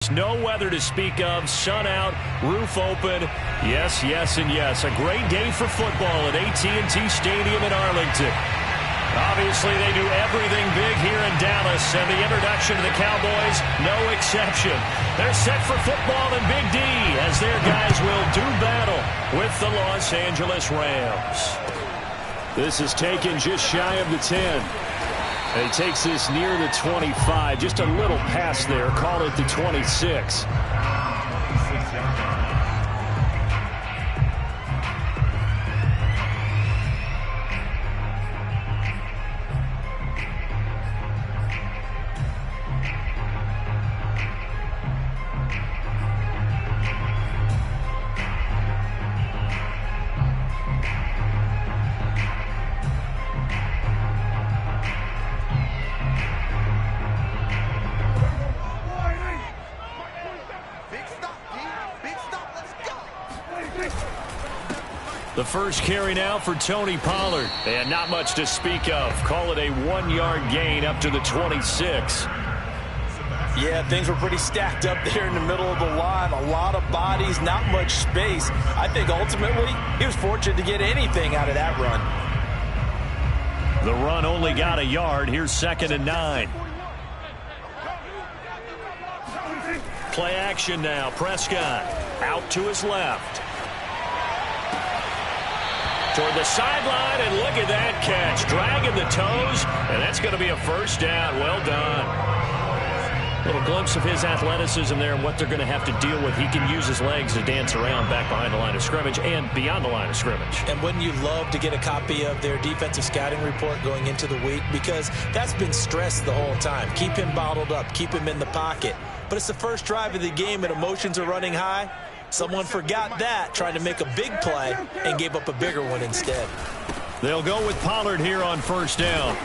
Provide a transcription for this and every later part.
No weather to speak of, sun out, roof open. Yes, yes, and yes. A great day for football at AT&T Stadium in Arlington. Obviously, they do everything big here in Dallas, and the introduction to the Cowboys, no exception. They're set for football in Big D as their guys will do battle with the Los Angeles Rams. This is taken just shy of the 10. And he takes this near the 25. Just a little pass there. Call it the 26. The first carry now for Tony Pollard. And not much to speak of. Call it a 1-yard gain up to the 26. Yeah, things were pretty stacked up there in the middle of the line. A lot of bodies, not much space. I think ultimately he was fortunate to get anything out of that run. The run only got a yard. Here's 2nd and 9. Play action now. Prescott out to his left. Toward the sideline, and look at that catch. Dragging the toes, and that's going to be a first down. Well done. Little glimpse of his athleticism there and what they're going to have to deal with. He can use his legs to dance around back behind the line of scrimmage and beyond the line of scrimmage. And wouldn't you love to get a copy of their defensive scouting report going into the week? Because that's been stressed the whole time. Keep him bottled up. Keep him in the pocket. But it's the first drive of the game and emotions are running high. Someone forgot that, trying to make a big play, and gave up a bigger one instead. They'll go with Pollard here on first down.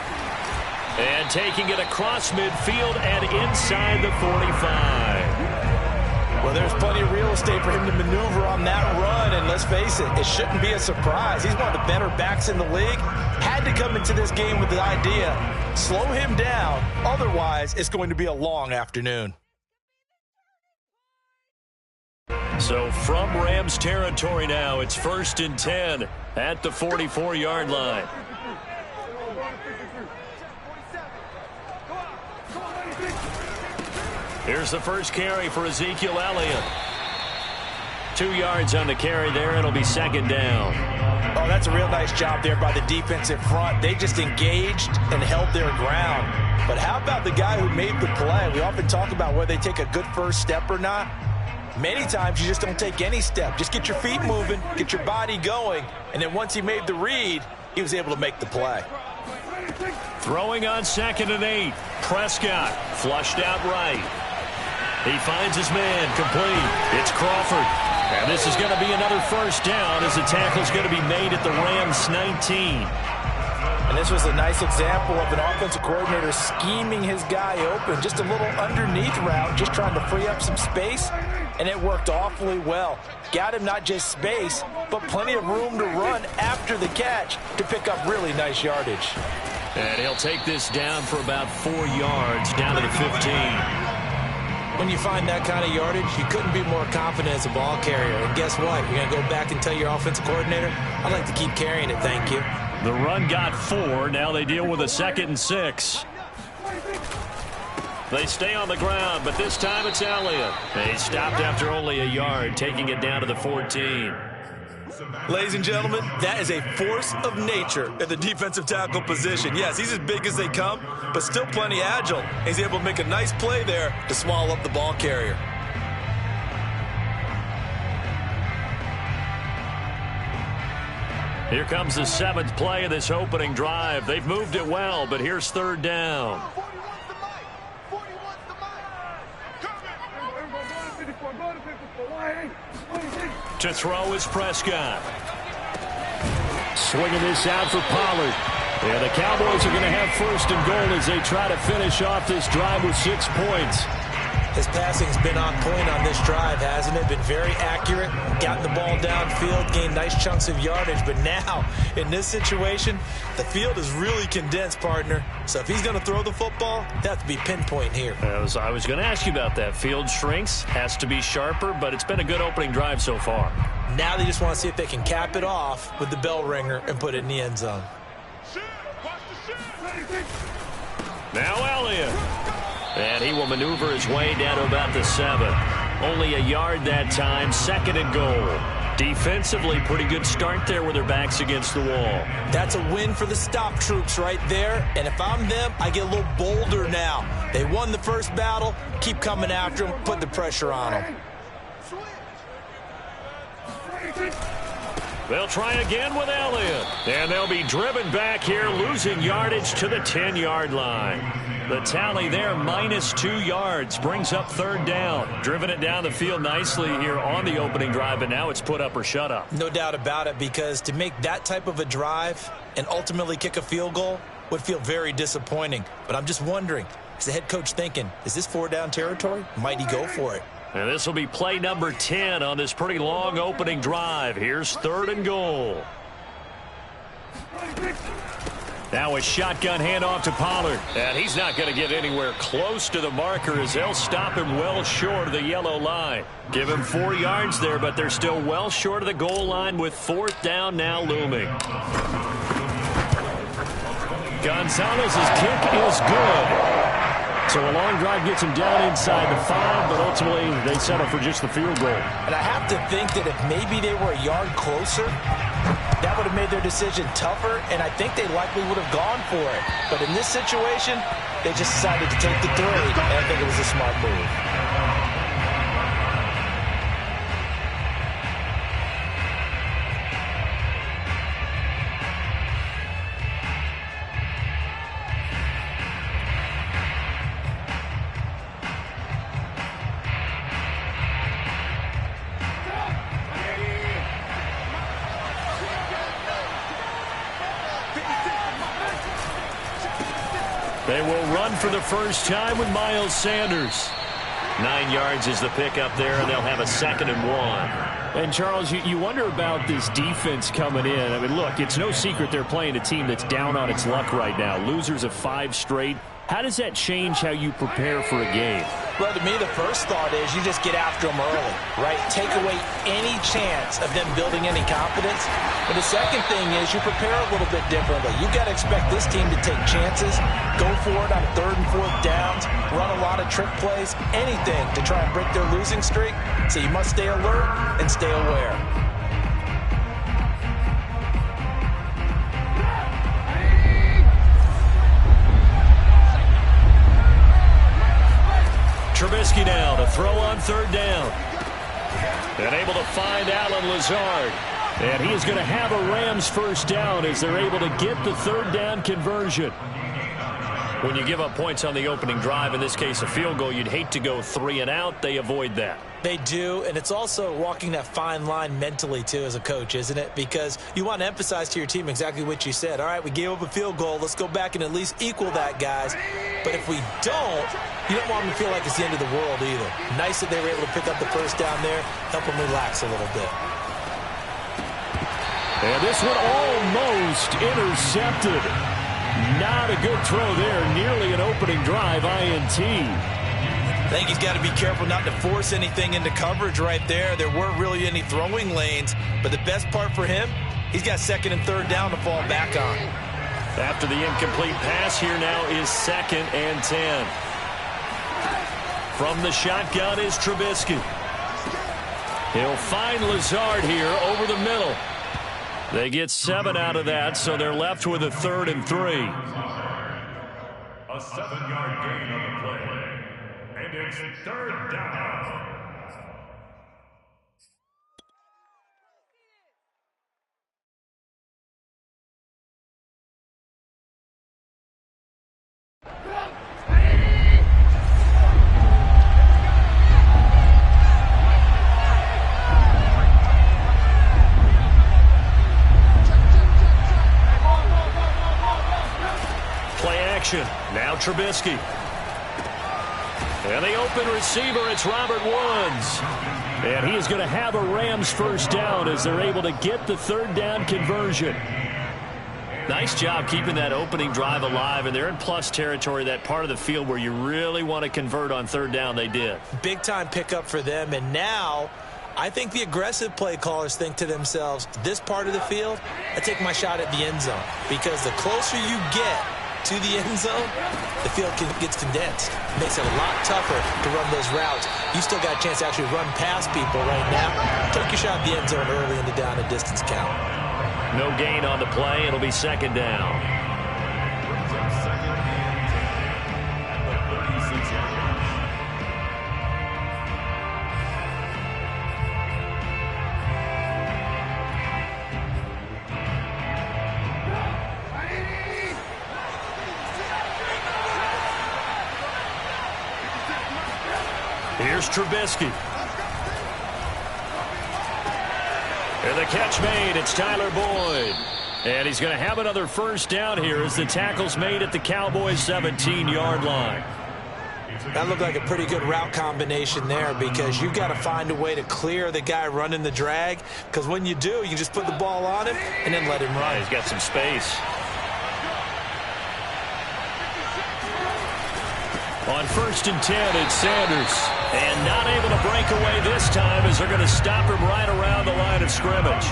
And taking it across midfield and inside the 45. Well, there's plenty of real estate for him to maneuver on that run, and let's face it, it shouldn't be a surprise. He's one of the better backs in the league. Had to come into this game with the idea, slow him down, otherwise it's going to be a long afternoon. So from Rams territory now, it's 1st and 10 at the 44-yard line. Here's the first carry for Ezekiel Elliott. 2 yards on the carry there. It'll be 2nd down. Oh, that's a real nice job there by the defensive front. They just engaged and held their ground. But how about the guy who made the play? We often talk about whether they take a good first step or not. Many times you just don't take any step. Just get your feet moving, get your body going, and then once he made the read, he was able to make the play. Throwing on 2nd and 8. Prescott flushed out right. He finds his man complete. It's Crawford. And this is going to be another first down as the tackle's going to be made at the Rams 19. And this was a nice example of an offensive coordinator scheming his guy open. Just a little underneath route, just trying to free up some space. And it worked awfully well. Got him not just space, but plenty of room to run after the catch to pick up really nice yardage. And he'll take this down for about 4 yards, down to the 15. When you find that kind of yardage, you couldn't be more confident as a ball carrier. And guess what? You're going to go back and tell your offensive coordinator, I'd like to keep carrying it, thank you. The run got 4. Now they deal with a 2nd and 6. They stay on the ground, but this time it's Elliott. They stopped after only a yard, taking it down to the 14. Ladies and gentlemen, that is a force of nature at the defensive tackle position. Yes, he's as big as they come, but still plenty agile. He's able to make a nice play there to swallow up the ball carrier. Here comes the 7th play of this opening drive. They've moved it well, but here's 3rd down. To throw is Prescott. Swinging this out for Pollard. Yeah, the Cowboys are going to have 1st and goal as they try to finish off this drive with 6 points. His passing's been on point on this drive, hasn't it? Been very accurate, gotten the ball downfield, gained nice chunks of yardage. But now, in this situation, the field is really condensed, partner. So if he's going to throw the football, they have to be pinpoint here. I was going to ask you about that. Field shrinks, has to be sharper, but it's been a good opening drive so far. Now they just want to see if they can cap it off with the bell ringer and put it in the end zone. Now Elliott. And he will maneuver his way down to about the 7. Only a yard that time, 2nd and goal. Defensively, pretty good start there with their backs against the wall. That's a win for the stop troops right there. And if I'm them, I get a little bolder now. They won the first battle. Keep coming after them. Put the pressure on them. They'll try again with Elliott. And they'll be driven back here, losing yardage to the 10-yard line. The tally there, -2 yards, brings up 3rd down. Driven it down the field nicely here on the opening drive, and now it's put up or shut up. No doubt about it, because to make that type of a drive and ultimately kick a field goal would feel very disappointing. But I'm just wondering, is the head coach thinking, is this 4-down territory? Might he go for it? And this will be play number 10 on this pretty long opening drive. Here's 3rd and goal. Now a shotgun handoff to Pollard. And he's not going to get anywhere close to the marker as they'll stop him well short of the yellow line. Give him 4 yards there, but they're still well short of the goal line with 4th down now looming. Gonzalez's kick is good. So a long drive gets him down inside the 5, but ultimately they settle for just the field goal. And I have to think that if maybe they were a yard closer, that would have made their decision tougher, and I think they likely would have gone for it. But in this situation, they just decided to take the 3, and I think it was a smart move. They will run for the first time with Miles Sanders. 9 yards is the pickup there, and they'll have a 2nd and 1. And, Charles, you wonder about this defense coming in. I mean, look, it's no secret they're playing a team that's down on its luck right now. Losers of 5 straight. How does that change how you prepare for a game? Well, to me, the first thought is you just get after them early, right? Take away any chance of them building any confidence. But the second thing is you prepare a little bit differently. You got to expect this team to take chances, go for it on 3rd and 4th downs, run a lot of trick plays, anything to try and break their losing streak. So you must stay alert and stay aware. Trubisky now to throw on 3rd down. And able to find Allen Lazard. And he is going to have a Rams first down as they're able to get the 3rd down conversion. When you give up points on the opening drive, in this case a field goal, you'd hate to go 3 and out. They avoid that. They do, and it's also walking that fine line mentally, too, as a coach, isn't it? Because you want to emphasize to your team exactly what you said. All right, we gave up a field goal. Let's go back and at least equal that, guys. But if we don't, you don't want them to feel like it's the end of the world either. Nice that they were able to pick up the first down there, help them relax a little bit. And this one almost intercepted. Not a good throw there. Nearly an opening drive INT. I think he's got to be careful not to force anything into coverage right there. There weren't really any throwing lanes. But the best part for him, he's got 2nd and 3rd down to fall back on. After the incomplete pass, here now is 2nd and 10. From the shotgun is Trubisky. He'll find Lazard here over the middle. They get 7 out of that, so they're left with a 3rd and 3. A 7-yard gain on the play. And it's 3rd down. Play action. Now Trubisky. And the open receiver, it's Robert Woods. And he is going to have a Rams first down as they're able to get the third down conversion. Nice job keeping that opening drive alive, and they're in plus territory, that part of the field where you really want to convert on third down. They did. Big time pickup for them, and now I think the aggressive play callers think to themselves, this part of the field, I take my shot at the end zone, because the closer you get to the end zone, the field gets condensed. It makes it a lot tougher to run those routes. You still got a chance to actually run past people right now. Take your shot at the end zone early in the down and distance count. No gain on the play. It'll be second down. Here's Trubisky. And the catch made. It's Tyler Boyd. And he's going to have another first down here as the tackle's made at the Cowboys' 17-yard line. That looked like a pretty good route combination there, because you've got to find a way to clear the guy running the drag, because when you do, you just put the ball on him and then let him run. Yeah, he's got some space. On 1st and 10, it's Sanders. And not able to break away this time as they're going to stop him right around the line of scrimmage.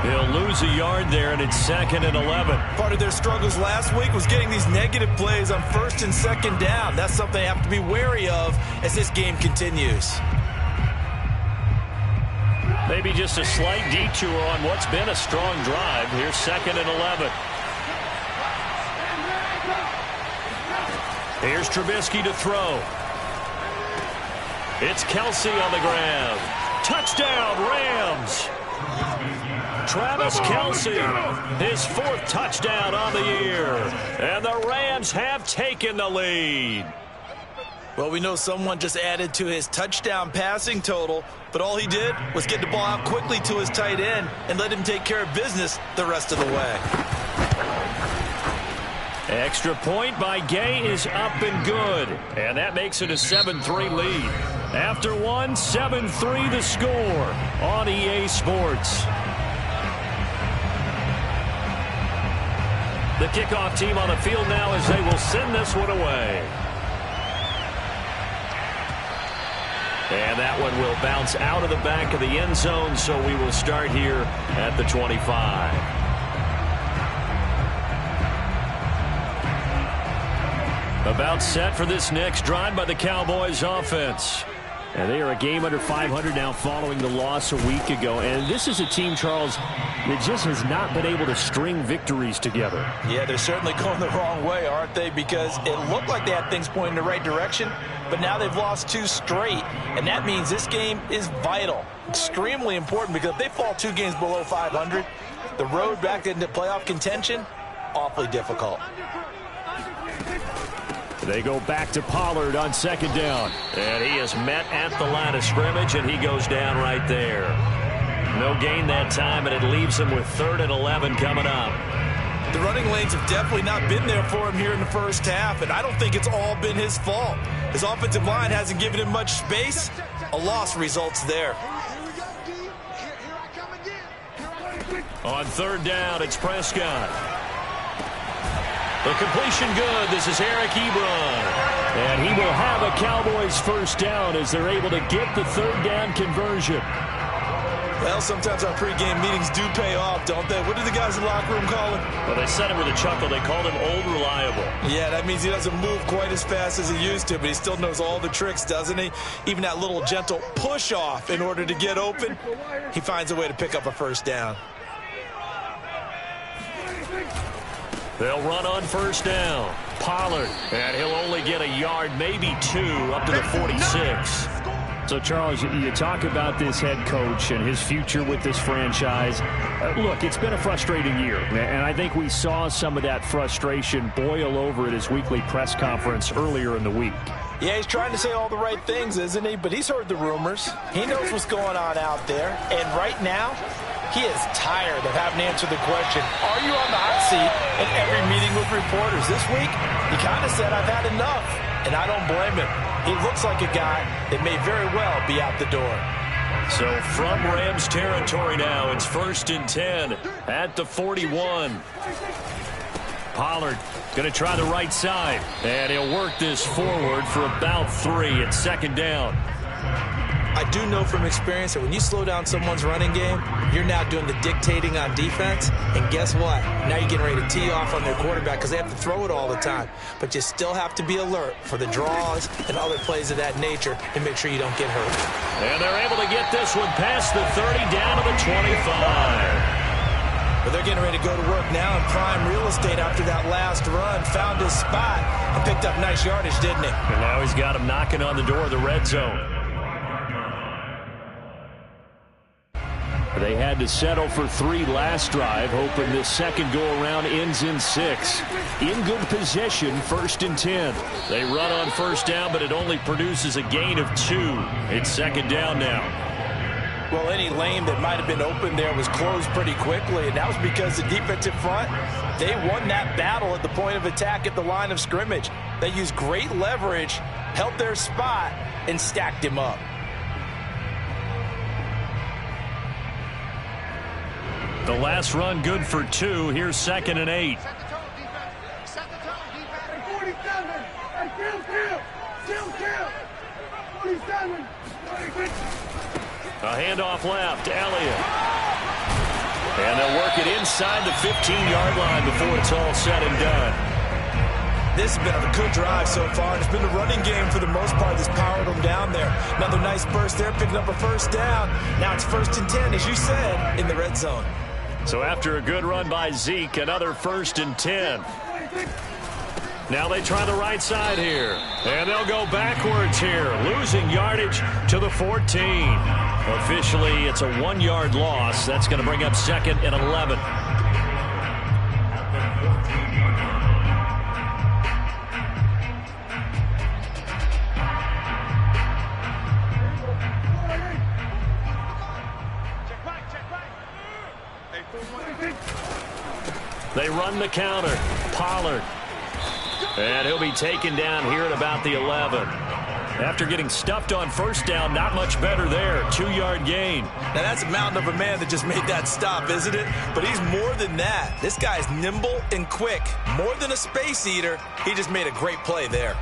He'll lose a yard there, and it's 2nd and 11. Part of their struggles last week was getting these negative plays on 1st and 2nd down. That's something they have to be wary of as this game continues. Maybe just a slight detour on what's been a strong drive. Here's 2nd and 11. Here's Trubisky to throw. It's Kelsey on the ground. Touchdown, Rams. Travis Kelsey, his 4th touchdown on the year. And the Rams have taken the lead. Well, we know someone just added to his touchdown passing total, but all he did was get the ball out quickly to his tight end and let him take care of business the rest of the way. Extra point by Gay is up and good. And that makes it a 7-3 lead. After one, 7-3 the score on EA Sports. The kickoff team on the field now as they will send this one away. And that one will bounce out of the back of the end zone, so we will start here at the 25. About set for this next drive by the Cowboys offense. And they are a game under 500 now following the loss a week ago. And this is a team, Charles, that just has not been able to string victories together. Yeah, they're certainly going the wrong way, aren't they? Because it looked like they had things pointing in the right direction, but now they've lost 2 straight. And that means this game is vital, extremely important, because if they fall 2 games below 500, the road back into playoff contention, awfully difficult. They go back to Pollard on 2nd down. And he is met at the line of scrimmage, and he goes down right there. No gain that time, and it leaves him with 3rd and 11 coming up. The running lanes have definitely not been there for him here in the first half, and I don't think it's all been his fault. His offensive line hasn't given him much space. A loss results there. On 3rd down, it's Prescott. The completion good. This is Eric Ebron. And he will have a Cowboys first down as they're able to get the 3rd down conversion. Well, sometimes our pregame meetings do pay off, don't they? What do the guys in the locker room call him? Well, they said it with a chuckle. They called him Old Reliable. Yeah, that means he doesn't move quite as fast as he used to, but he still knows all the tricks, doesn't he? Even that little gentle push-off in order to get open, he finds a way to pick up a first down. They'll run on 1st down. Pollard, and he'll only get a yard, maybe 2, up to the 46. So, Charles, you talk about this head coach and his future with this franchise. Look, it's been a frustrating year, and I think we saw some of that frustration boil over at his weekly press conference earlier in the week. Yeah, he's trying to say all the right things, isn't he? But he's heard the rumors. He knows what's going on out there. And right now, he is tired of having to answer the question, are you on the hot seat in every meeting with reporters? This week, he kind of said, I've had enough. and I don't blame him. He looks like a guy that may very well be out the door. So from Rams territory now, it's 1st and 10 at the 41. Pollard going to try the right side, and he'll work this forward for about 3. It's 2nd down. I do know from experience that when you slow down someone's running game, you're now doing the dictating on defense. And guess what? Now you're getting ready to tee off on their quarterback because they have to throw it all the time. But you still have to be alert for the draws and other plays of that nature to make sure you don't get hurt. And they're able to get this one past the 30 down to the 25. But they're getting ready to go to work now in prime real estate after that last run. Found his spot and picked up nice yardage, didn't he? And now he's got him knocking on the door of the red zone. They had to settle for 3 last drive, hoping this second go-around ends in 6. In good position, 1st and 10. They run on 1st down, but it only produces a gain of 2. It's 2nd down now. Well, any lane that might have been open there was closed pretty quickly, and that was because the defensive front, they won that battle at the point of attack at the line of scrimmage. They used great leverage, held their spot, and stacked him up. The last run good for 2. Here's 2nd and 8. Set the tone, defense. Set the tone, defense. 47. Hey, kill. 47. A handoff left, Elliott. And they'll work it inside the 15-yard line before it's all said and done. This has been a good drive so far. It's been the running game for the most part that's powered them down there. Another nice burst there, picking up a 1st down. Now it's 1st and 10, as you said, in the red zone. So after a good run by Zeke, another 1st and 10. Now they try the right side here. And they'll go backwards here, losing yardage to the 14. Officially, it's a 1-yard loss. That's going to bring up 2nd and 11. They run the counter. Pollard. And he'll be taken down here at about the 11. After getting stuffed on 1st down, not much better there. 2-yard gain. Now that's a mountain of a man that just made that stop, isn't it? But he's more than that. This guy's nimble and quick. More than a space eater. He just made a great play there.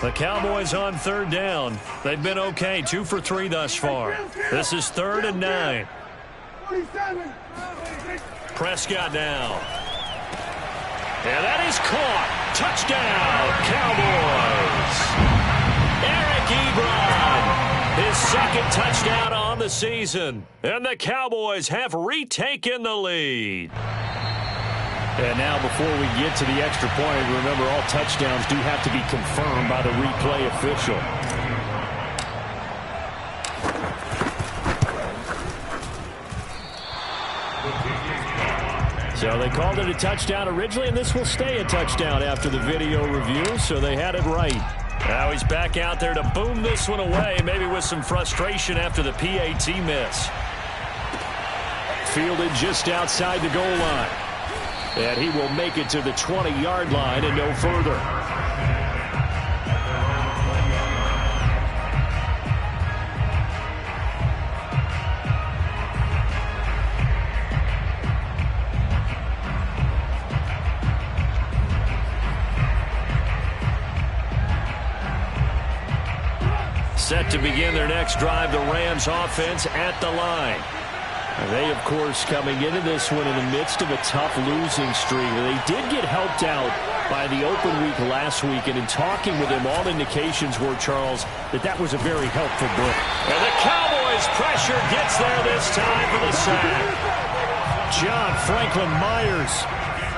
The Cowboys on 3rd down. They've been okay. 2 for 3 thus far. This is 3rd and 9. Prescott now. And that is caught. Touchdown, Cowboys. Eric Ebron, his 2nd touchdown on the season. And the Cowboys have retaken the lead. And now before we get to the extra point, remember all touchdowns do have to be confirmed by the replay official. So they called it a touchdown originally, and this will stay a touchdown after the video review, so they had it right. Now he's back out there to boom this one away, maybe with some frustration after the PAT miss. Fielded just outside the goal line. And he will make it to the 20-yard line and no further. Set to begin their next drive, the Rams offense at the line. They, of course, coming into this one in the midst of a tough losing streak. They did get helped out by the open week last week, and in talking with him, all indications were, Charles, that was a very helpful break. And the Cowboys' pressure gets there this time for the sack. John Franklin Myers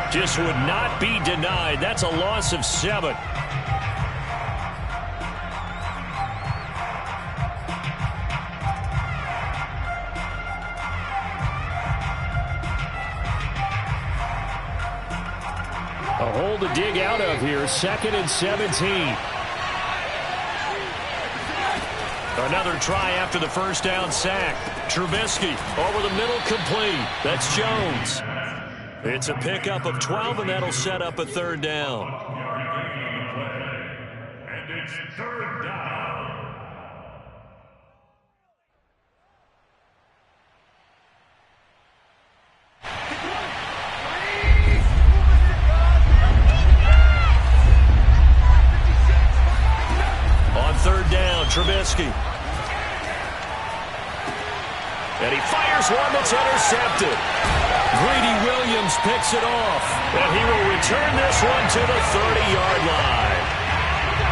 just would not be denied. That's a loss of 7. A hole to dig out of here, 2nd and 17. Another try after the 1st down sack. Trubisky over the middle, complete. That's Jones. It's a pickup of 12, and that'll set up a 3rd down. it's third down. On third down, Trubisky. And he fires one that's intercepted. Greedy Williams picks it off. And he will return this one to the 30-yard line.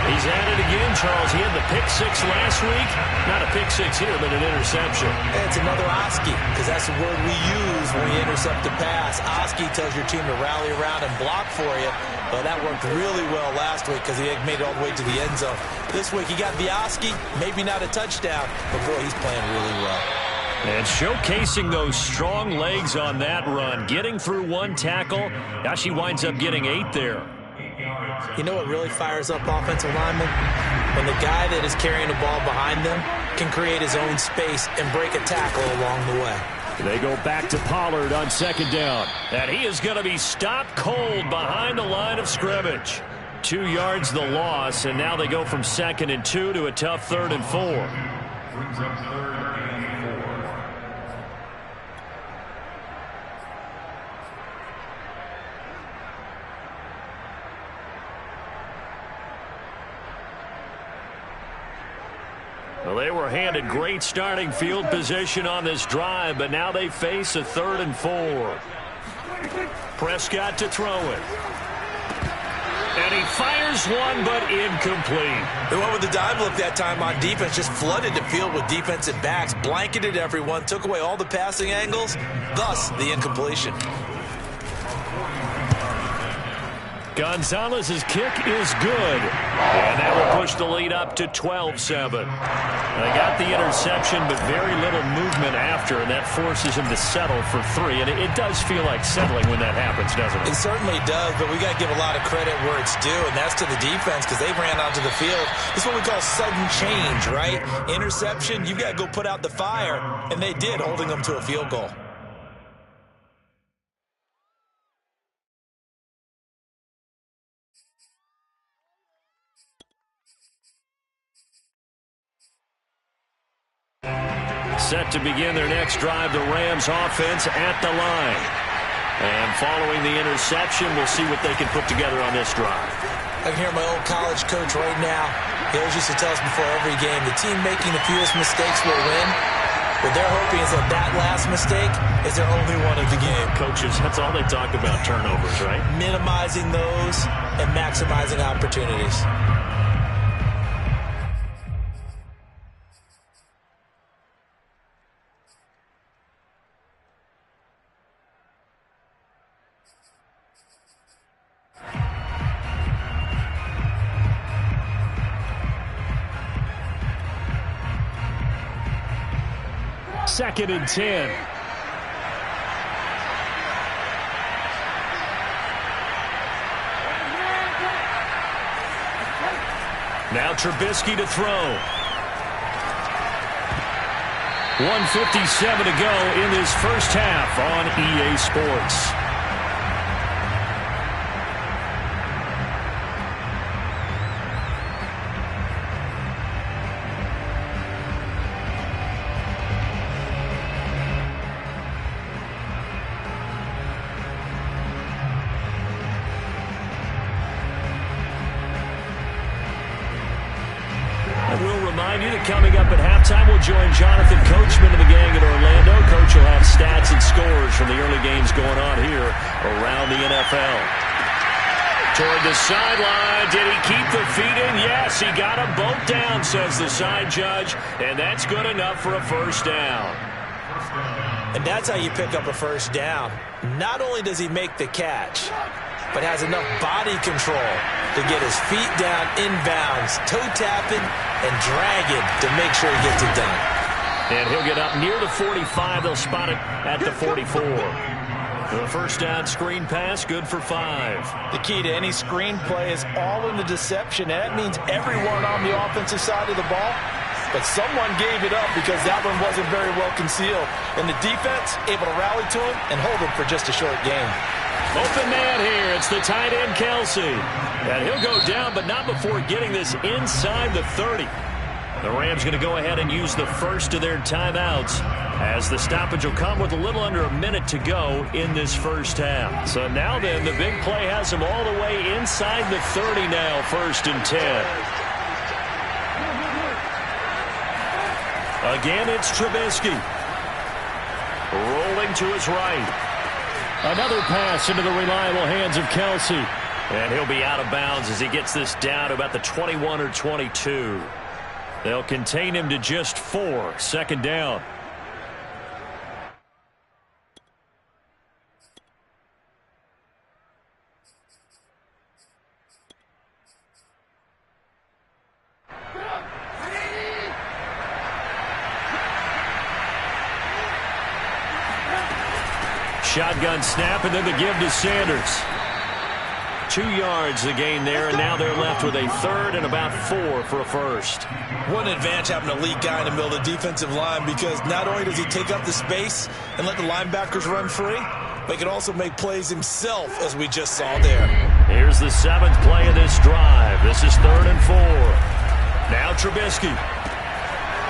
He's at it again, Charles. He had the pick six last week. Not a pick six here, but an interception. It's another Oski, because that's the word we use when we intercept a pass. Oski tells your team to rally around and block for you. But that worked really well last week because he made it all the way to the end zone. This week he got the Oski, maybe not a touchdown, but boy, he's playing really well. And showcasing those strong legs on that run. Getting through one tackle. Gosh, he winds up getting 8 there. You know what really fires up offensive linemen? When the guy that is carrying the ball behind them can create his own space and break a tackle along the way. They go back to Pollard on second down. And he is going to be stopped cold behind the line of scrimmage. 2 yards the loss, and now they go from 2nd and 2 to a tough 3rd and 4. Brings up 3rd and 4. Well, they were handed great starting field position on this drive, but now they face a 3rd and 4. Prescott to throw it. And he fires one, but incomplete. They went with the dime look that time on defense, just flooded the field with defensive backs, blanketed everyone, took away all the passing angles, thus the incompletion. Gonzalez's kick is good. And that will push the lead up to 12-7. They got the interception, but very little movement after, and that forces him to settle for 3. And it does feel like settling when that happens, doesn't it? It certainly does, but we got to give a lot of credit where it's due, and that's to the defense because they ran onto the field. This is what we call sudden change, right? Interception, you got to go put out the fire, and they did, holding them to a field goal. Set to begin their next drive, the Rams offense at the line. And following the interception, we'll see what they can put together on this drive. I can hear my old college coach right now. He always used to tell us before every game, the team making the fewest mistakes will win. What they're hoping is that that last mistake is their only one of the game. Coaches, that's all they talk about, turnovers, right? Minimizing those and maximizing opportunities. Second and 10. Now Trubisky to throw. 1:57 to go in this first half on EA Sports. Coming up at halftime, we'll join Jonathan Coachman of the gang in Orlando. Coach will have stats and scores from the early games going on here around the NFL. Toward the sideline, did he keep the feet in? Yes, he got them both down, says the side judge, and that's good enough for a first down. And that's how you pick up a first down. Not only does he make the catch, but has enough body control to get his feet down inbounds, toe tapping and dragging to make sure he gets it done. And he'll get up near the 45. They'll spot it at the 44. The first down screen pass, good for 5. The key to any screen play is all in the deception. And that means everyone on the offensive side of the ball, but someone gave it up because that one wasn't very well concealed. And the defense able to rally to him and hold him for just a short game. Open man here. It's the tight end, Kelsey. And he'll go down, but not before getting this inside the 30. The Rams going to go ahead and use the first of their timeouts, as the stoppage will come with a little under a minute to go in this first half. So now then, the big play has them all the way inside the 30 now, 1st and 10. Again, it's Trubisky. Rolling to his right. Another pass into the reliable hands of Kelsey. And he'll be out of bounds as he gets this down to about the 21 or 22. They'll contain him to just 4. 2nd down. Shotgun snap, and then the give to Sanders. 2 yards the gain there, and now they're left with a 3rd and about 4 for a first. What an advantage having an elite guy in the middle of the defensive line, because not only does he take up the space and let the linebackers run free, but he can also make plays himself, as we just saw there. Here's the 7th play of this drive. This is 3rd and 4. Now Trubisky.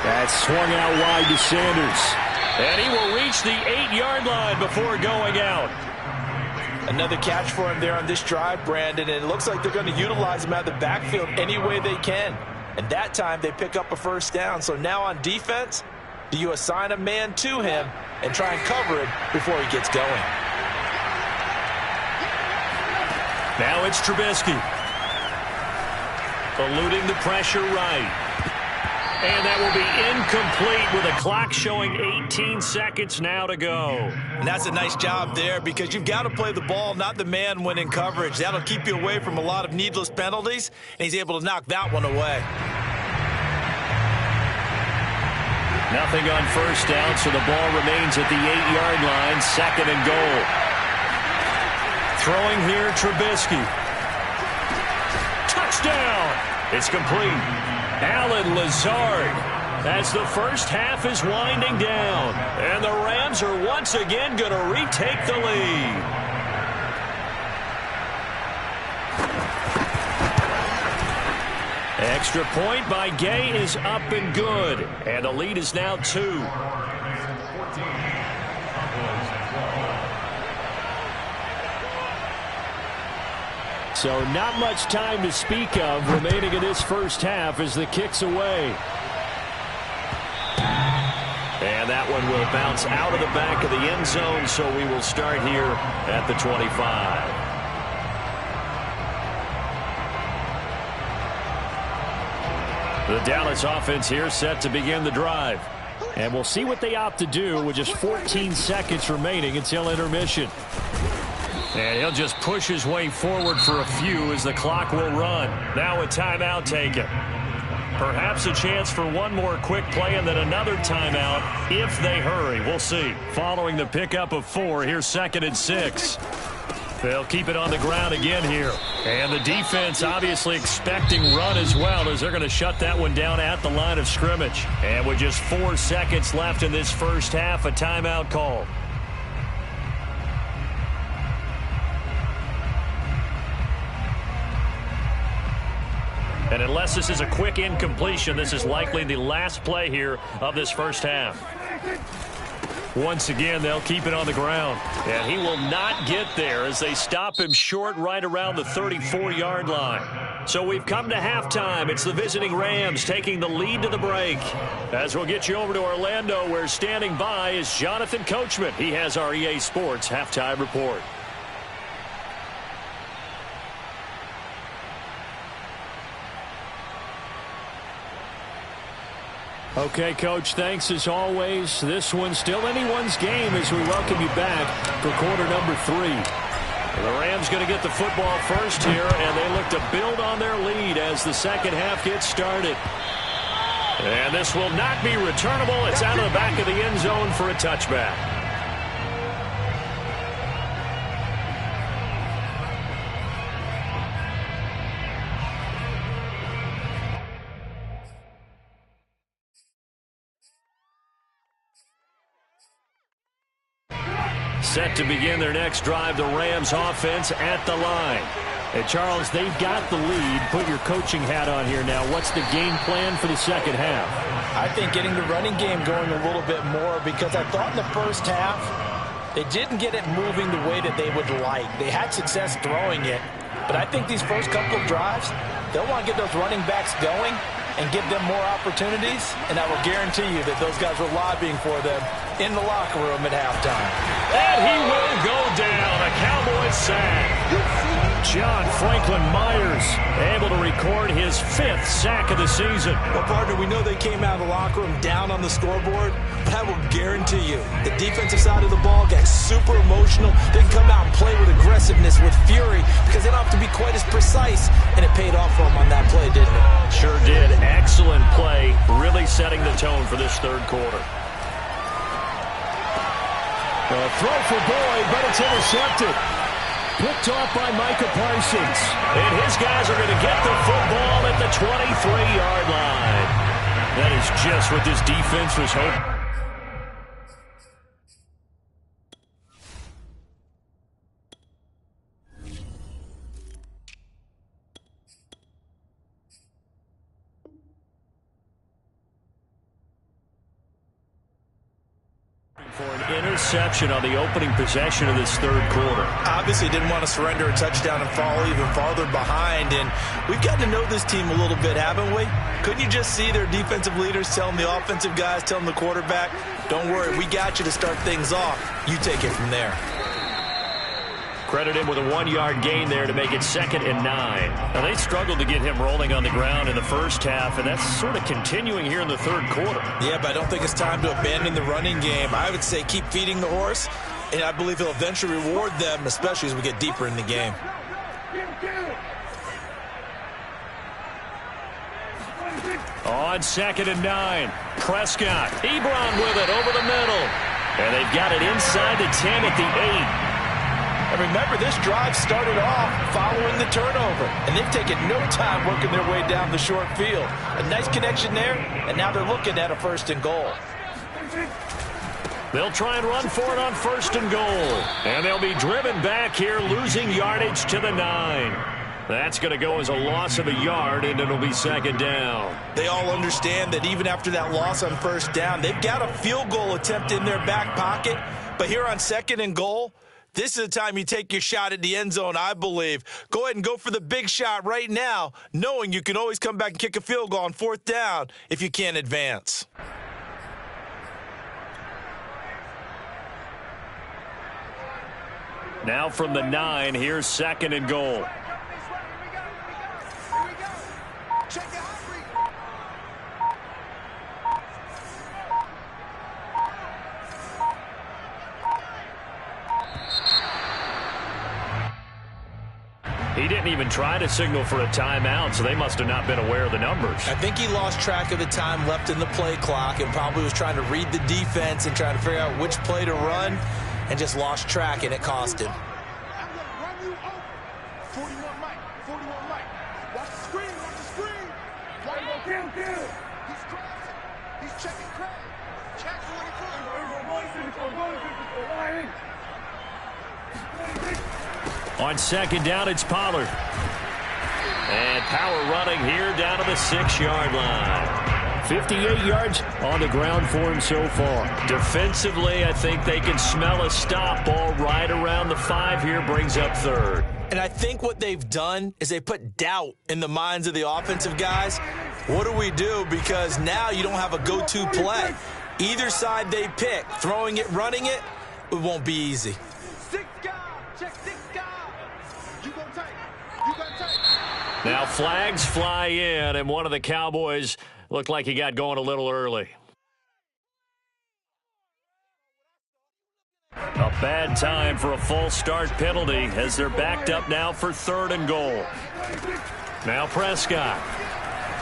That's swung out wide to Sanders. And he will reach the 8-yard line before going out. Another catch for him there on this drive, Brandon, and it looks like they're going to utilize him out of the backfield any way they can. And that time they pick up a first down. So now on defense, do you assign a man to him and try and cover him before he gets going? Now it's Trubisky. Eluding the pressure right. And that will be incomplete with a clock showing 18 seconds now to go. And that's a nice job there, because you've got to play the ball, not the man when in coverage. That'll keep you away from a lot of needless penalties, and he's able to knock that one away. Nothing on first down, so the ball remains at the 8-yard line, 2nd and goal. Throwing here, Trubisky. Touchdown! It's complete. Allen Lazard, as the first half is winding down. And the Rams are once again going to retake the lead. Extra point by Gay is up and good. And the lead is now 2. So not much time to speak of remaining in this first half as the kick's away. And that one will bounce out of the back of the end zone, so we will start here at the 25. The Dallas offense here set to begin the drive. And we'll see what they opt to do with just 14 seconds remaining until intermission. And he'll just push his way forward for a few as the clock will run. Now a timeout taken. Perhaps a chance for one more quick play and then another timeout if they hurry. We'll see. Following the pickup of 4, here's 2nd and 6. They'll keep it on the ground again here. And the defense obviously expecting run as well, as they're going to shut that one down at the line of scrimmage. And with just 4 seconds left in this first half, a timeout call. And unless this is a quick incompletion, this is likely the last play here of this first half. Once again, they'll keep it on the ground. And he will not get there as they stop him short right around the 34-yard line. So we've come to halftime. It's the visiting Rams taking the lead to the break. As we'll get you over to Orlando, where standing by is Jonathan Coachman. He has our EA Sports halftime report. Okay, Coach, thanks as always. This one's still anyone's game as we welcome you back for quarter number 3. The Rams going to get the football first here, and they look to build on their lead as the second half gets started. And this will not be returnable. It's out of the back of the end zone for a touchback. set to begin their next drive. The Rams offense at the line. Hey, Charles, they've got the lead. Put your coaching hat on here now. What's the game plan for the second half? I think getting the running game going a little bit more, because I thought in the first half they didn't get it moving the way that they would like. They had success throwing it, but I think these first couple of drives, they'll want to get those running backs going and give them more opportunities, and I will guarantee you that those guys were lobbying for them in the locker room at halftime. And he will go down. A Cowboys sack. John Franklin Myers able to record his 5th sack of the season. Well, partner, we know they came out of the locker room down on the scoreboard, but I will guarantee you the defensive side of the ball got super emotional. They can come out and play with aggressiveness, with fury, because they don't have to be quite as precise, and it paid off for them on that play, didn't it? Sure did. Excellent play, really setting the tone for this third quarter. A throw for Boyd, but it's intercepted. Picked off by Micah Parsons. And his guys are going to get the football at the 23-yard line. That is just what this defense was hoping. For an interception on the opening possession of this third quarter. Obviously didn't want to surrender a touchdown and fall even farther behind, and we've gotten to know this team a little bit, haven't we? Couldn't you just see their defensive leaders telling the offensive guys, telling the quarterback, don't worry, we got you to start things off. You take it from there. Credit him with a 1-yard gain there to make it 2nd and 9. Now, they struggled to get him rolling on the ground in the first half, and that's sort of continuing here in the third quarter. Yeah, but I don't think it's time to abandon the running game. I would say keep feeding the horse, and I believe he'll eventually reward them, especially as we get deeper in the game. On 2nd and 9, Prescott. Ebron with it over the middle. And they've got it inside the 10 at the 8. And remember, this drive started off following the turnover, and they've taken no time working their way down the short field. A nice connection there, and now they're looking at a 1st and goal. They'll try and run for it on 1st and goal. And they'll be driven back here, losing yardage to the 9. That's going to go as a loss of a yard, and it'll be 2nd down. They all understand that even after that loss on 1st down, they've got a field goal attempt in their back pocket. But here on 2nd and goal, this is the time you take your shot at the end zone, I believe. Go ahead and go for the big shot right now, knowing you can always come back and kick a field goal on 4th down if you can't advance. Now from the 9, here's 2nd and goal. He didn't even try to signal for a timeout, so they must have not been aware of the numbers. I think he lost track of the time left in the play clock and probably was trying to read the defense and trying to figure out which play to run and just lost track, and it cost him. I'm going to run you over. 41 Mike. 41 Mike. Watch the screen. Watch the screen. White ball. Kill. He's crossing. He's checking Craig. Check 44. On 2nd down, it's Pollard. And power running here down to the 6-yard line. 58 yards on the ground for him so far. Defensively, I think they can smell a stop ball right around the 5 here, brings up 3rd. And I think what they've done is they put doubt in the minds of the offensive guys. What do we do? Because now you don't have a go-to play. Either side they pick, throwing it, running it, it won't be easy. 6 guys. Check 6 guys. You go tight. You got tight. Now flags fly in, and one of the Cowboys looked like he got going a little early. A bad time for a false start penalty as they're backed up now for 3rd and goal. Now Prescott.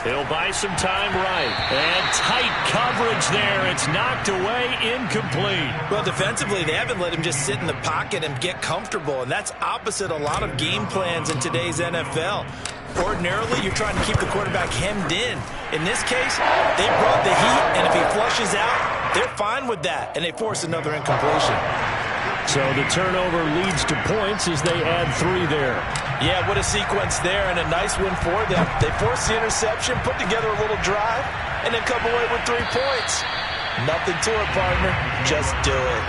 He'll buy some time right. And tight coverage there. It's knocked away, incomplete. Well, defensively, they haven't let him just sit in the pocket and get comfortable, and that's opposite a lot of game plans in today's NFL. Ordinarily, you're trying to keep the quarterback hemmed in. In this case, they brought the heat, and if he flushes out, they're fine with that, and they force another incompletion. So the turnover leads to points as they add 3 there. Yeah, what a sequence there, and a nice win for them. They forced the interception, put together a little drive, and then come away with 3 points. Nothing to it, partner. Just do it.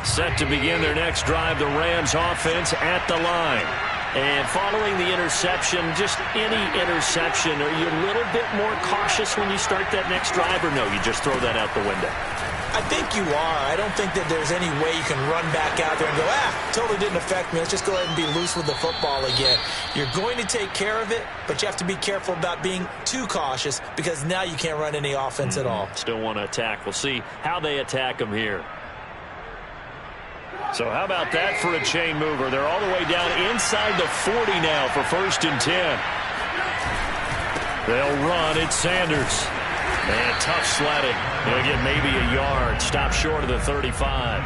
Set to begin their next drive, the Rams offense at the line. And following the interception, just any interception, are you a little bit more cautious when you start that next drive, or no, you just throw that out the window? I think you are. I don't think that there's any way you can run back out there and go, totally didn't affect me. Let's just go ahead and be loose with the football again. You're going to take care of it, but you have to be careful about being too cautious because now you can't run any offense at all. Still want to attack. We'll see how they attack them here. So how about that for a chain mover? They're all the way down inside the 40 now for 1st and 10. They'll run. It's Sanders. And tough sledding. They'll get maybe a yard. Stop short of the 35.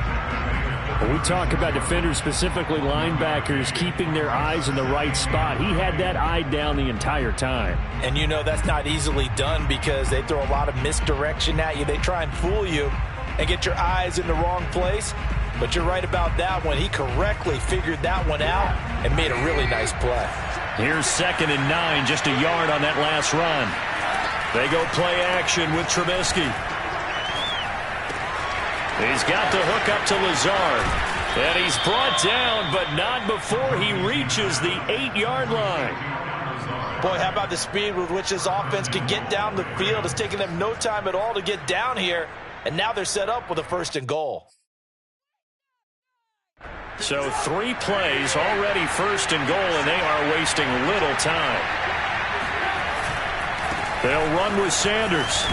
When we talk about defenders, specifically linebackers, keeping their eyes in the right spot. He had that eye down the entire time. And you know that's not easily done because they throw a lot of misdirection at you. They try and fool you and get your eyes in the wrong place. But you're right about that one. He correctly figured that one out and made a really nice play. Here's 2nd and 9, just a yard on that last run. They go play action with Trubisky. He's got the hook up to Lazard. And he's brought down, but not before he reaches the 8-yard line. Boy, how about the speed with which this offense could get down the field? It's taken them no time at all to get down here. And now they're set up with a 1st and goal. So 3 plays, already 1st and goal, and they are wasting little time. They'll run with Sanders.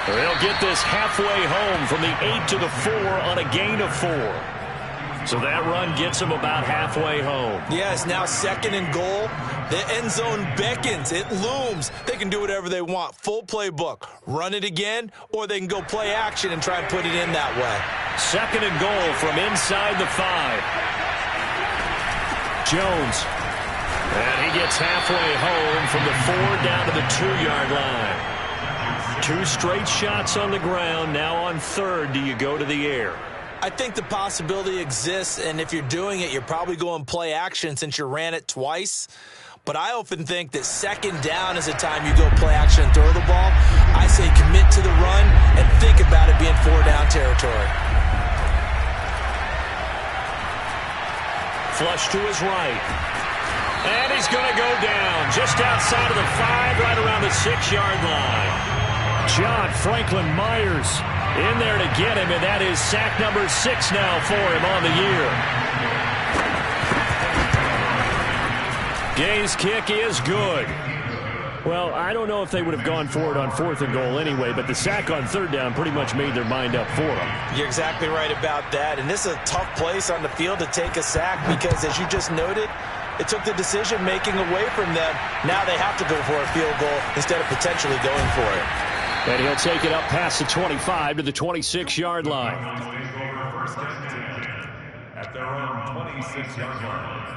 They'll get this halfway home from the 8 to the 4 on a gain of 4. So that run gets them about halfway home. Yes, now 2nd and goal. The end zone beckons. It looms. They can do whatever they want. Full playbook. Run it again, or they can go play action and try and put it in that way. 2nd and goal from inside the 5. Jones. And he gets halfway home from the 4 down to the 2-yard line. 2 straight shots on the ground. Now on 3rd, do you go to the air? I think the possibility exists, and if you're doing it, you're probably going play action since you ran it twice. But I often think that 2nd down is the time you go play action and throw the ball. I say commit to the run and think about it being 4-down territory. Flush to his right. And he's going to go down just outside of the 5, right around the 6-yard line. John Franklin Myers in there to get him, and that is sack number 6 now for him on the year. Gay's kick is good. Well, I don't know if they would have gone for it on 4th and goal anyway, but the sack on 3rd down pretty much made their mind up for them. You're exactly right about that, and this is a tough place on the field to take a sack because, as you just noted, it took the decision-making away from them. Now they have to go for a field goal instead of potentially going for it. And he'll take it up past the 25 to the 26-yard line. At their own 26-yard line.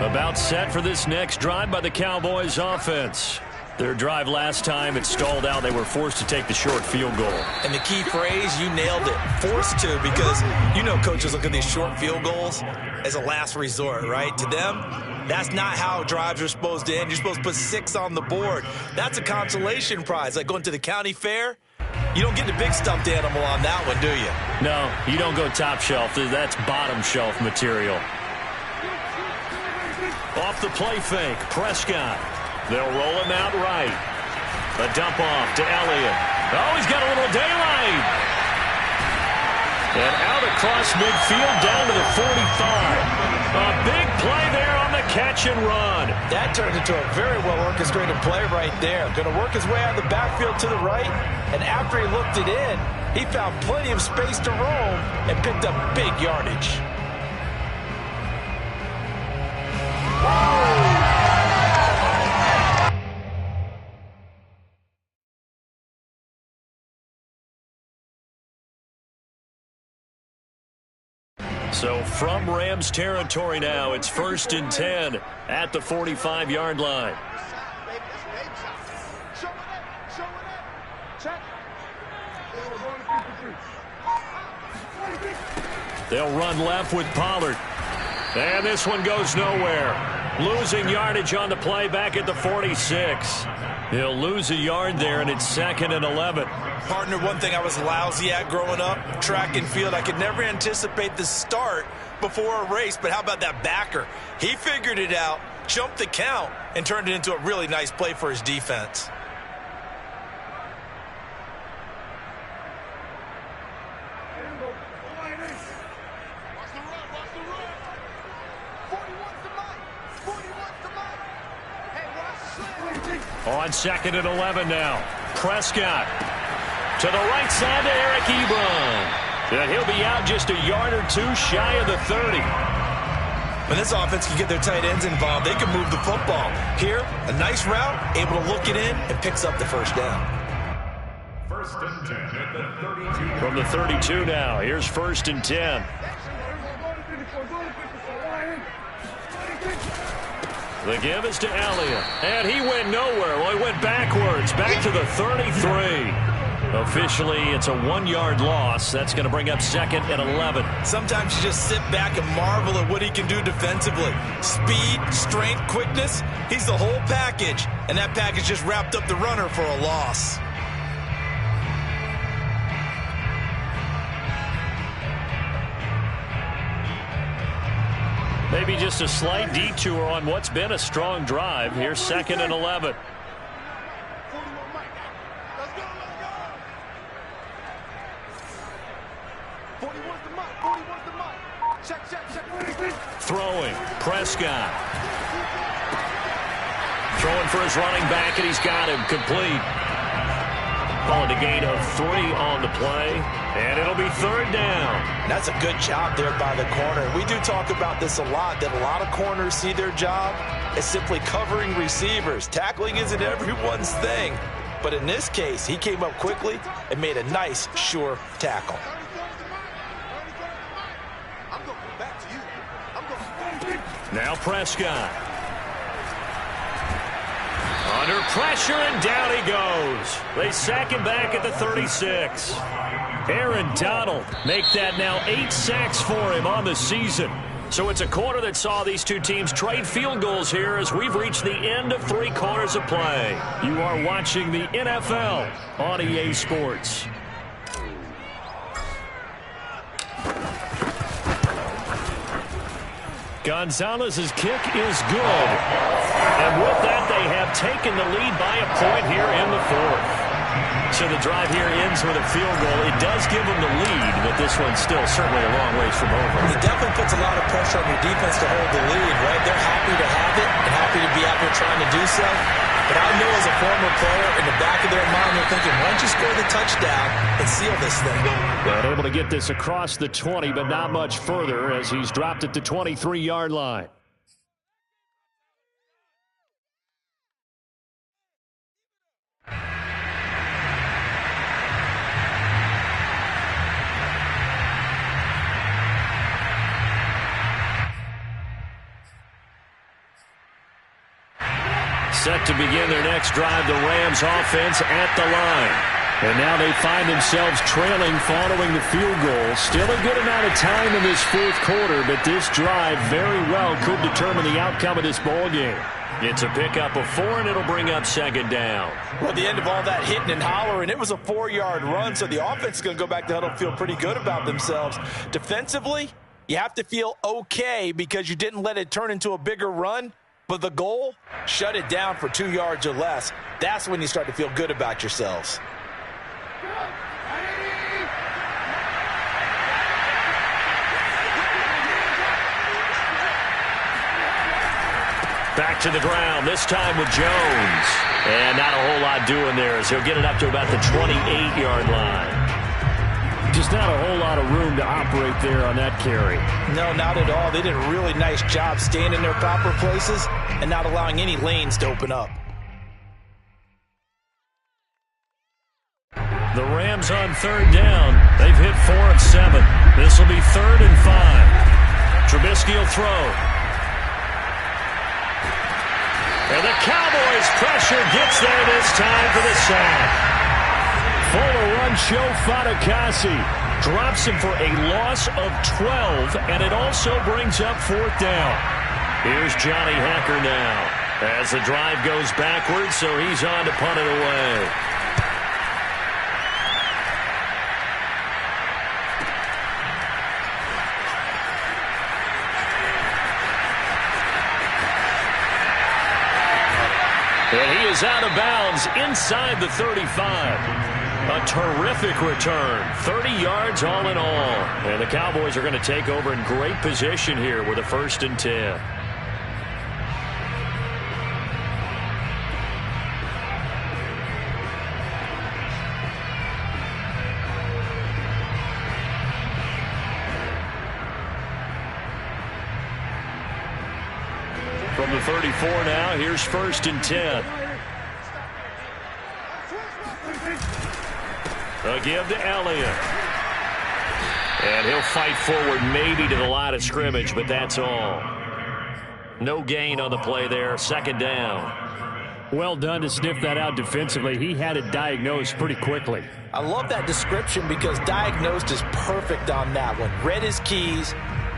About set for this next drive by the Cowboys offense. Their drive last time, it stalled out. They were forced to take the short field goal. And the key phrase, you nailed it, forced to, because you know coaches look at these short field goals as a last resort, right? To them, that's not how drives are supposed to end. You're supposed to put 6 on the board. That's a consolation prize, like going to the county fair. You don't get the big stuffed animal on that one, do you? No, you don't go top shelf. That's bottom shelf material. Off the play fake, Prescott. They'll roll him out right. A dump off to Elliott. Oh, he's got a little daylight. And out across midfield down to the 45. A big play there on the catch and run. That turned into a very well-orchestrated play right there. Going to work his way out of the backfield to the right. And after he looked it in, he found plenty of space to roam and picked up big yardage. Whoa! So from Rams territory now, it's 1st and 10 at the 45-yard line. They'll run left with Pollard. And this one goes nowhere. Losing yardage on the play back at the 46. He'll lose a yard there, and it's 2nd and 11. Partner, one thing I was lousy at growing up, track and field. I could never anticipate the start before a race, but how about that backer? He figured it out, jumped the count, and turned it into a really nice play for his defense. On 2nd and 11 now. Prescott to the right side to Eric Ebron. And he'll be out just a yard or two shy of the 30. When this offense can get their tight ends involved, they can move the football. Here, a nice route, able to look it in, and picks up the first down. 1st and 10 at the 32. From the 32 now, here's 1st and 10. The give is to Elliott, and he went nowhere. Well, he went backwards, back to the 33. Officially, it's a 1-yard loss. That's going to bring up 2nd and 11. Sometimes you just sit back and marvel at what he can do defensively. Speed, strength, quickness, he's the whole package. And that package just wrapped up the runner for a loss. Maybe just a slight detour on what's been a strong drive. Here's 2nd and 11. Throwing, Prescott. Throwing for his running back, and he's got him complete. Call it a gain of 3 on the play, and it'll be 3rd down. That's a good job there by the corner. We do talk about this a lot, that a lot of corners see their job as simply covering receivers. Tackling isn't everyone's thing. But in this case, he came up quickly and made a nice, sure tackle. Now Prescott. Under pressure, and down he goes. They sack him back at the 36. Aaron Donald make that now 8 sacks for him on the season. So it's a quarter that saw these two teams trade field goals here as we've reached the end of 3 quarters of play. You are watching the NFL on EA Sports. Gonzalez's kick is good. And with that, they have taken the lead by a point here in the 4th. So the drive here ends with a field goal. It does give them the lead, but this one's still certainly a long ways from over. It definitely puts a lot of pressure on your defense to hold the lead, right? They're happy to have it and happy to be out there trying to do so. But I know as a former player, in the back of their mind, they're thinking, why don't you score the touchdown and seal this thing? But able to get this across the 20, but not much further as he's dropped at the 23-yard line. Set to begin their next drive, the Rams offense at the line. And now they find themselves trailing following the field goal. Still a good amount of time in this 4th quarter, but this drive very well could determine the outcome of this ball game. It's a pickup of 4, and it'll bring up 2nd down. Well, at the end of all that hitting and hollering, it was a 4-yard run, so the offense is going to go back to huddle, feel pretty good about themselves. Defensively, you have to feel okay because you didn't let it turn into a bigger run. But the goal, shut it down for 2 yards or less. That's when you start to feel good about yourselves. Back to the ground, this time with Jones. And not a whole lot doing there as he'll get it up to about the 28-yard line. Just not a whole lot of room to operate there on that carry. No, not at all. They did a really nice job staying in their proper places and not allowing any lanes to open up. The Rams on 3rd down. They've hit 4 of 7. This will be 3rd and 5. he'll throw. And the Cowboys' pressure gets there this time for the sack. Fuller run show Fatukasi. Drops him for a loss of 12, and it also brings up 4th down. Here's Johnny Hekker now as the drive goes backwards, so he's on to punt it away. And he is out of bounds inside the 35. A terrific return. 30 yards all in all. And the Cowboys are going to take over in great position here with a 1st and 10. From the 34 now, here's 1st and 10. A give to Elliott. And he'll fight forward maybe to the line of scrimmage, but that's all. No gain on the play there. 2nd down. Well done to sniff that out defensively. He had it diagnosed pretty quickly. I love that description because diagnosed is perfect on that one. Read his keys,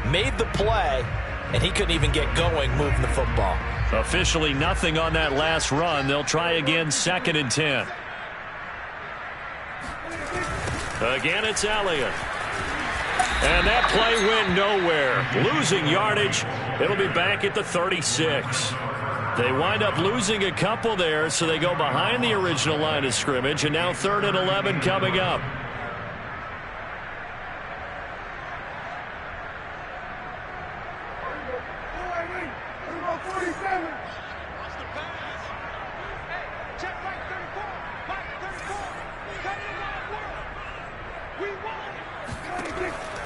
made the play, and he couldn't even get going moving the football. Officially nothing on that last run. They'll try again 2nd and 10. Again, it's Elliott. And that play went nowhere. Losing yardage. It'll be back at the 36. They wind up losing a couple there, so they go behind the original line of scrimmage, and now 3rd and 11 coming up.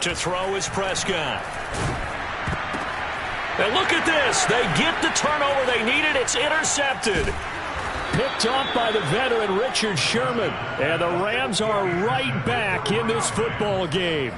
To throw is Prescott. And look at this. They get the turnover they needed. It's intercepted. Picked off by the veteran Richard Sherman. And the Rams are right back in this football game.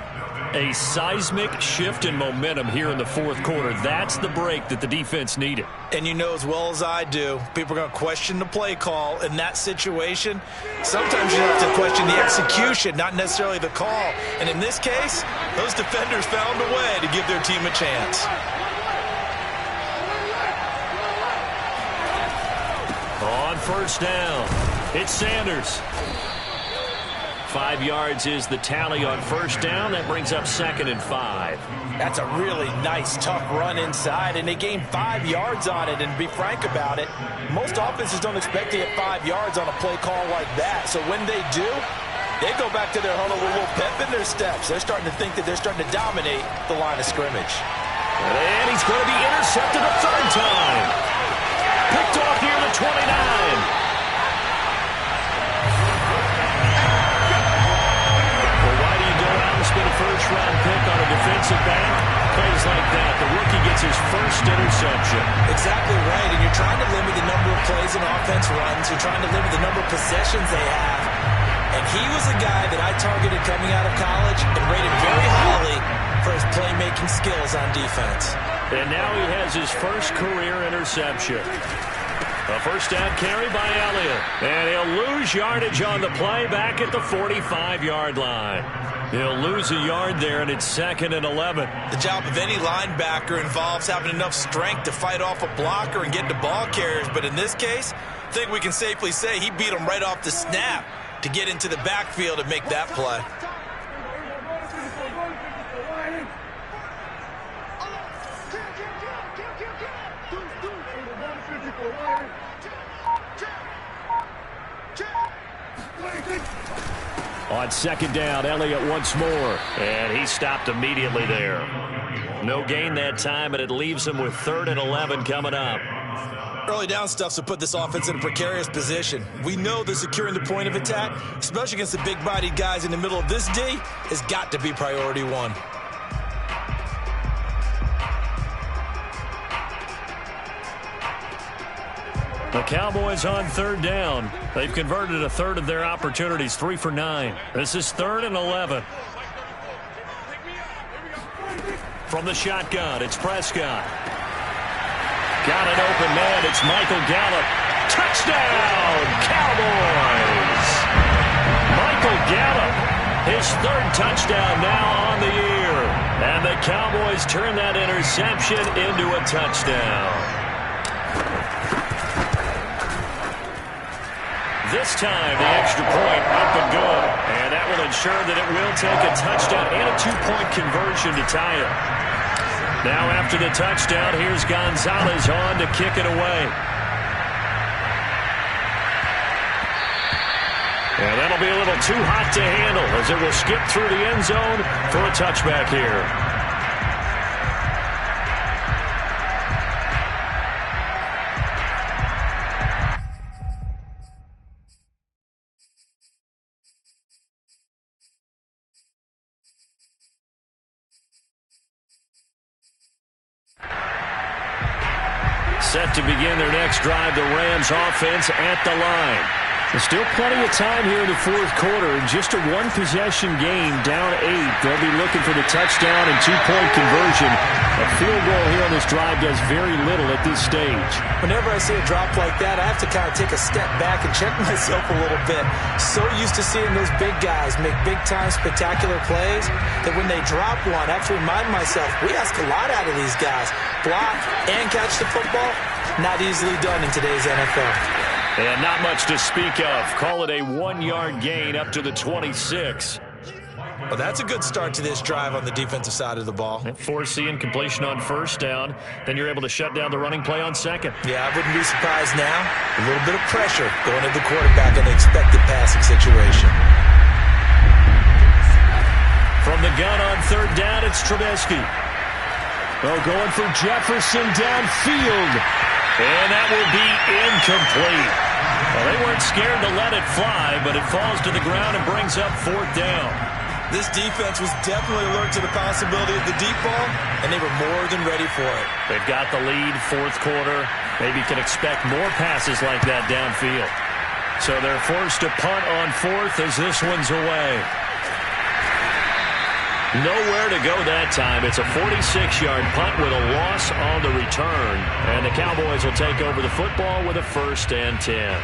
A seismic shift in momentum here in the 4th quarter. That's the break that the defense needed. And you know as well as I do, people are going to question the play call in that situation. Sometimes you have to question the execution, not necessarily the call. And in this case, those defenders found a way to give their team a chance. On 1st down, it's Sanders. 5 yards is the tally on 1st down. That brings up 2nd and 5. That's a really nice, tough run inside, and they gained 5 yards on it. And to be frank about it, most offenses don't expect to get 5 yards on a play call like that. So when they do, they go back to their huddle with a little pep in their steps. They're starting to think that they're starting to dominate the line of scrimmage. And he's going to be intercepted a 3rd time. Picked off near the 29. Spend a 1st-round pick on a defensive back. Plays like that, the rookie gets his 1st interception. Exactly right, and you're trying to limit the number of plays an offense runs. You're trying to limit the number of possessions they have. And he was a guy that I targeted coming out of college and rated very highly for his playmaking skills on defense. And now he has his 1st career interception. A 1st down carry by Elliott. And he'll lose yardage on the play back at the 45-yard line. He'll lose a yard there, and it's 2nd and 11. The job of any linebacker involves having enough strength to fight off a blocker and get to ball carriers. But in this case, I think we can safely say he beat him right off the snap to get into the backfield and make that play. On 2nd down, Elliott once more. And he stopped immediately there. No gain that time, and it leaves him with 3rd and 11 coming up. Early down stuff to put this offense in a precarious position. We know that securing the point of attack, especially against the big-bodied guys in the middle of this D, has got to be priority 1. The Cowboys on 3rd down. They've converted a 1/3 of their opportunities, 3 for 9. This is 3rd and 11. From the shotgun, it's Prescott. Got an open man. It's Michael Gallup. Touchdown, Cowboys! Michael Gallup, his third touchdown now on the year. And the Cowboys turn that interception into a touchdown. This time, the extra point up and good. And that will ensure that it will take a touchdown and a two-point conversion to tie it. Now after the touchdown, here's Gonzalez on to kick it away. And that'll be a little too hot to handle as it will skip through the end zone for a touchback here. Set to begin their next drive, the Rams offense at the line. There's still plenty of time here in the fourth quarter. Just a one-possession game, down 8. They'll be looking for the touchdown and two-point conversion. A field goal here on this drive does very little at this stage. Whenever I see a drop like that, I have to kind of take a step back and check myself a little bit. So used to seeing those big guys make big-time spectacular plays that when they drop one, I have to remind myself, we ask a lot out of these guys. Block and catch the football, not easily done in today's NFL. And not much to speak of. Call it a 1-yard gain up to the 26. Well, that's a good start to this drive on the defensive side of the ball. Forcing completion on first down. Then you're able to shut down the running play on second. Yeah, I wouldn't be surprised now. A little bit of pressure going to the quarterback in the expected passing situation. From the gun on third down, it's Trubisky. Oh, going for Jefferson downfield. And that will be incomplete. Well, they weren't scared to let it fly, but it falls to the ground and brings up fourth down. This defense was definitely alert to the possibility of the deep ball, and they were more than ready for it. They've got the lead, fourth quarter. Maybe can expect more passes like that downfield. So they're forced to punt on fourth as this one's away. Nowhere to go that time. It's a 46-yard punt with a loss on the return. And the Cowboys will take over the football with a 1st and 10.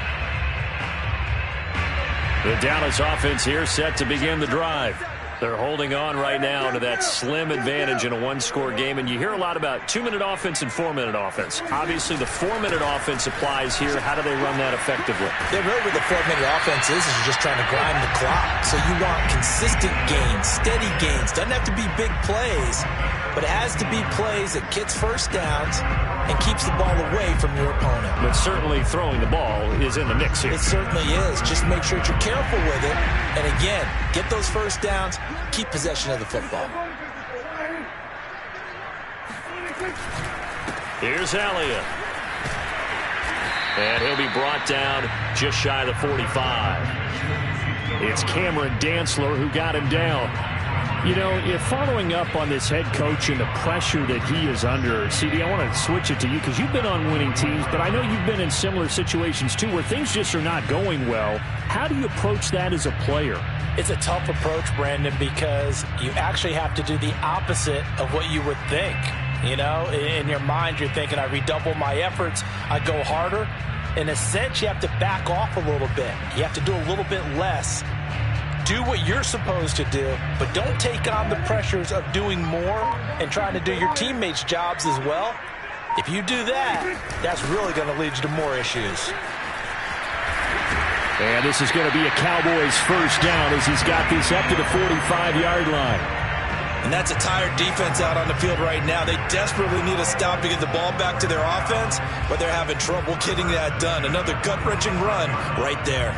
The Dallas offense here set to begin the drive. They're holding on right now to that slim advantage in a one-score game. And you hear a lot about 2-minute offense and 4-minute offense. Obviously, the 4-minute offense applies here. How do they run that effectively? Yeah, really what the 4-minute offense is you're just trying to grind the clock. So you want consistent gains, steady gains. Doesn't have to be big plays, but it has to be plays that gets first downs and keeps the ball away from your opponent. But certainly throwing the ball is in the mix here. It certainly is. Just make sure that you're careful with it. And again, get those first downs, keep possession of the football. Here's Elliott. And he'll be brought down just shy of the 45. It's Cameron Dantzler who got him down. You know, following up on this head coach and the pressure that he is under, CD, I want to switch it to you because you've been on winning teams, but I know you've been in similar situations too where things just are not going well. How do you approach that as a player? It's a tough approach, Brandon, because you actually have to do the opposite of what you would think. You know, in your mind, you're thinking, I redouble my efforts, I go harder. In a sense, you have to back off a little bit. You have to do a little bit less. Do what you're supposed to do, but don't take on the pressures of doing more and trying to do your teammates' jobs as well. If you do that, that's really going to lead you to more issues. And this is going to be a Cowboys first down as he's got this up to the 45-yard line. And that's a tired defense out on the field right now. They desperately need a stop to get the ball back to their offense, but they're having trouble getting that done. Another gut-wrenching run right there.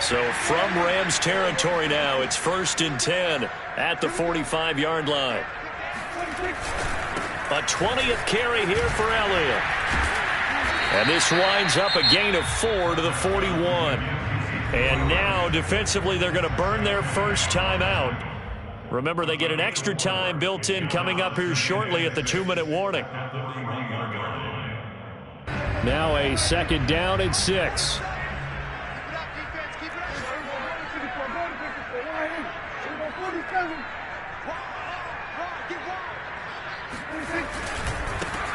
So from Rams territory now, it's 1st and 10 at the 45-yard line. A 20th carry here for Elliott. And this winds up a gain of 4 to the 41. And now defensively they're going to burn their first time out. Remember, they get an extra time built in coming up here shortly at the 2-minute warning. Now a 2nd down and 6.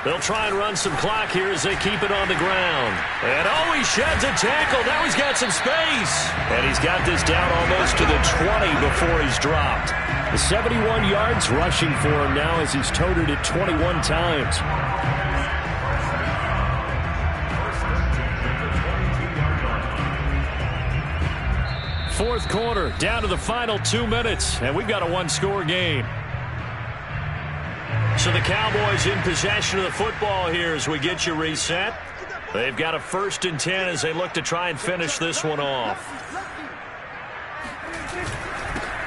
They'll try and run some clock here as they keep it on the ground. And oh, he sheds a tackle. Now he's got some space. And he's got this down almost to the 20 before he's dropped. The 71 yards rushing for him now as he's toted it 21 times. Fourth quarter, down to the final 2 minutes, and we've got a one-score game. So the Cowboys in possession of the football here as we get you reset. They've got a 1st and 10 as they look to try and finish this one off.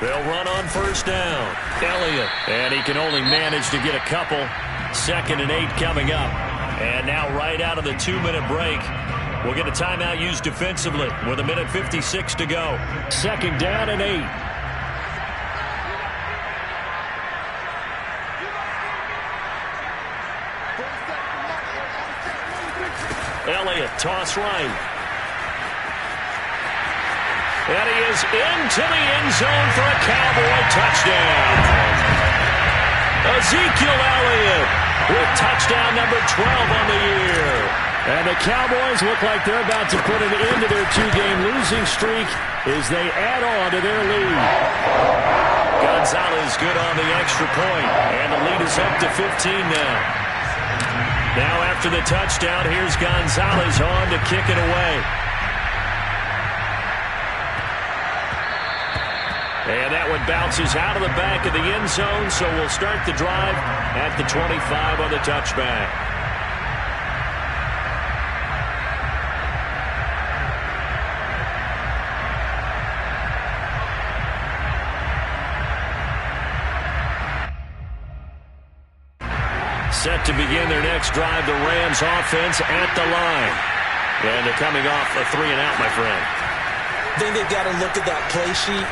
They'll run on 1st down. Elliott, and he can only manage to get a couple. 2nd and 8 coming up. And now right out of the 2-minute break, we'll get a timeout used defensively with 1:56 to go. 2nd down and 8. Elliott, toss right. And he is into the end zone for a Cowboy touchdown. Ezekiel Elliott with touchdown number 12 on the year. And the Cowboys look like they're about to put an end to their 2-game losing streak as they add on to their lead. Gonzalez good on the extra point, and the lead is up to 15 now. Now after the touchdown, here's Gonzalez on to kick it away. And that one bounces out of the back of the end zone, so we'll start the drive at the 25 on the touchback. Set to begin their next drive, the Rams offense at the line. And they're coming off a 3-and-out, my friend. I think they've got to look at that play sheet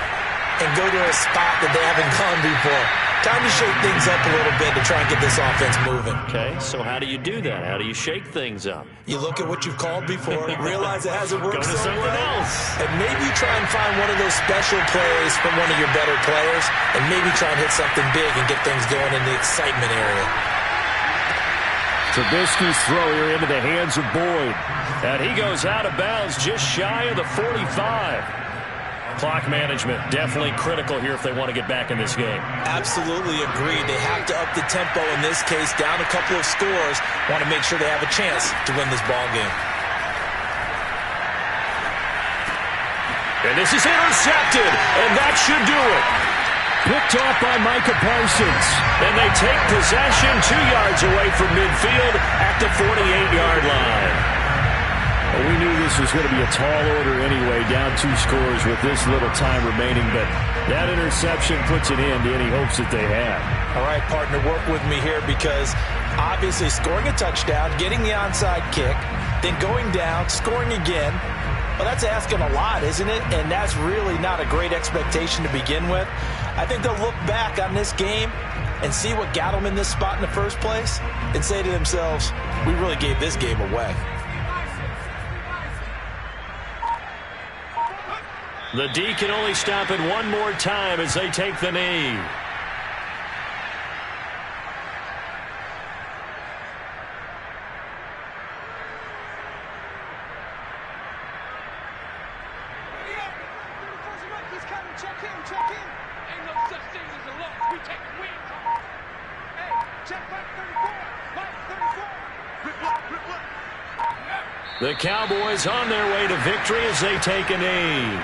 and go to a spot that they haven't gone before. Time to shake things up a little bit to try and get this offense moving. Okay, so how do you do that? How do you shake things up? You look at what you've called before, realize it hasn't worked Go to so something well, else. and maybe try and find one of those special plays from one of your better players, and maybe try and hit something big and get things going in the excitement area. Trubisky's throw here into the hands of Boyd. And he goes out of bounds just shy of the 45. Clock management definitely critical here if they want to get back in this game. Absolutely agreed. They have to up the tempo in this case, down a couple of scores. Want to make sure they have a chance to win this ball game. And this is intercepted, and that should do it. Picked off by Micah Parsons. And they take possession 2 yards away from midfield at the 48-yard line. Well, we knew this was going to be a tall order anyway, down 2 scores with this little time remaining, but that interception puts an end to any hopes that they had. All right, partner, work with me here because obviously scoring a touchdown, getting the onside kick, then going down, scoring again, well, that's asking a lot, isn't it? And that's really not a great expectation to begin with. I think they'll look back on this game and see what got them in this spot in the first place and say to themselves, we really gave this game away. The D can only stop it one more time as they take the knee. The Cowboys on their way to victory as they take a knee.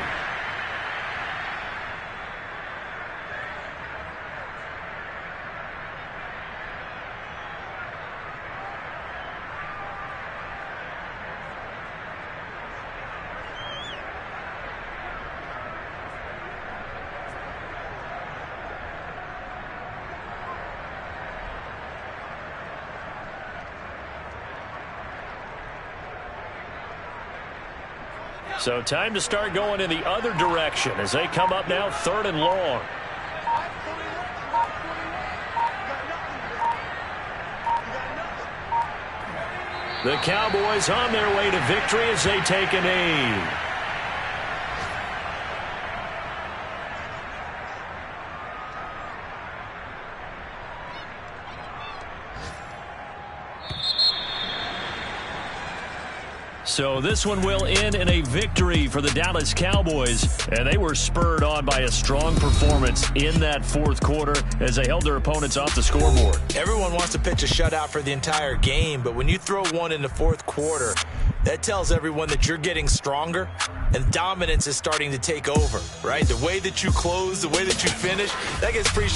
So time to start going in the other direction as they come up now 3rd and long. The Cowboys on their way to victory as they take a knee. So this one will end in a victory for the Dallas Cowboys, and they were spurred on by a strong performance in that fourth quarter as they held their opponents off the scoreboard. Everyone wants to pitch a shutout for the entire game, but when you throw one in the fourth quarter, that tells everyone that you're getting stronger and dominance is starting to take over, right? The way that you close, the way that you finish, that gets pretty